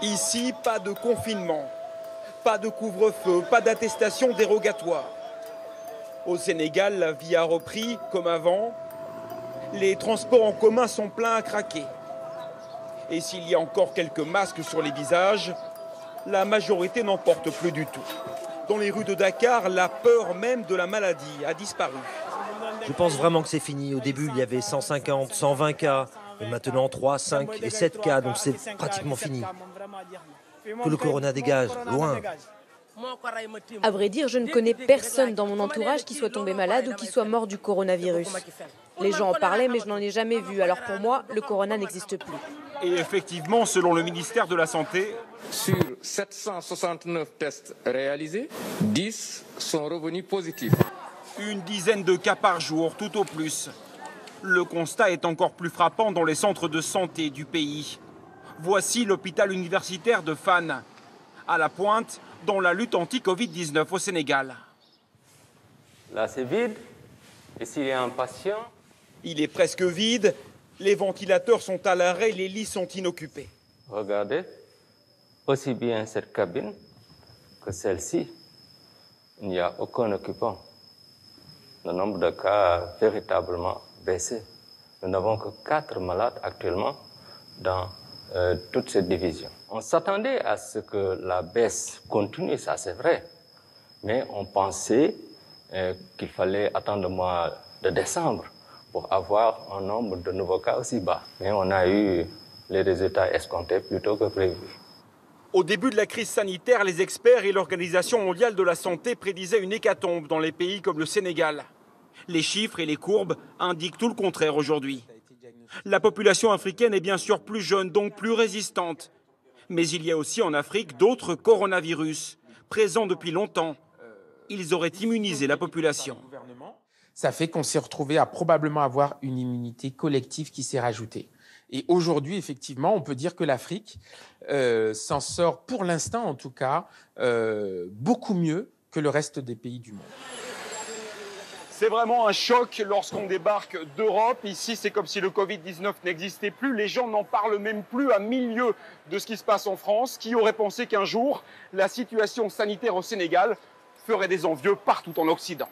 Ici, pas de confinement, pas de couvre-feu, pas d'attestation dérogatoire. Au Sénégal, la vie a repris comme avant. Les transports en commun sont pleins à craquer. Et s'il y a encore quelques masques sur les visages, la majorité n'en porte plus du tout. Dans les rues de Dakar, la peur même de la maladie a disparu. Je pense vraiment que c'est fini. Au début, il y avait 150, 120 cas. Et maintenant, 3, 5 et 7 cas. Donc c'est pratiquement fini. Que le corona dégage, loin. À vrai dire, je ne connais personne dans mon entourage qui soit tombé malade ou qui soit mort du coronavirus. Les gens en parlaient, mais je n'en ai jamais vu. Alors pour moi, le corona n'existe plus. Et effectivement, selon le ministère de la Santé, sur 769 tests réalisés, 10 sont revenus positifs. Une dizaine de cas par jour, tout au plus. Le constat est encore plus frappant dans les centres de santé du pays. Voici l'hôpital universitaire de Fann, à la pointe dans la lutte anti-Covid-19 au Sénégal. Là, c'est vide. Ici, il y a un patient. Il est presque vide. Les ventilateurs sont à l'arrêt, les lits sont inoccupés. Regardez, aussi bien cette cabine que celle-ci, il n'y a aucun occupant. Le nombre de cas a véritablement baissé. Nous n'avons que 4 malades actuellement dans toute cette division. On s'attendait à ce que la baisse continue, ça c'est vrai, mais on pensait qu'il fallait attendre le mois de décembre pour avoir un nombre de nouveaux cas aussi bas. Mais on a eu les résultats escomptés plutôt que prévu. Au début de la crise sanitaire, les experts et l'Organisation mondiale de la santé prédisaient une hécatombe dans les pays comme le Sénégal. Les chiffres et les courbes indiquent tout le contraire aujourd'hui. La population africaine est bien sûr plus jeune, donc plus résistante. Mais il y a aussi en Afrique d'autres coronavirus, présents depuis longtemps. Ils auraient immunisé la population. Ça fait qu'on s'est retrouvé à probablement avoir une immunité collective qui s'est rajoutée. Et aujourd'hui, effectivement, on peut dire que l'Afrique s'en sort, pour l'instant en tout cas, beaucoup mieux que le reste des pays du monde. C'est vraiment un choc lorsqu'on débarque d'Europe. Ici, c'est comme si le Covid-19 n'existait plus. Les gens n'en parlent même plus à 1000 lieues de ce qui se passe en France. Qui aurait pensé qu'un jour, la situation sanitaire au Sénégal ferait des envieux partout en Occident ?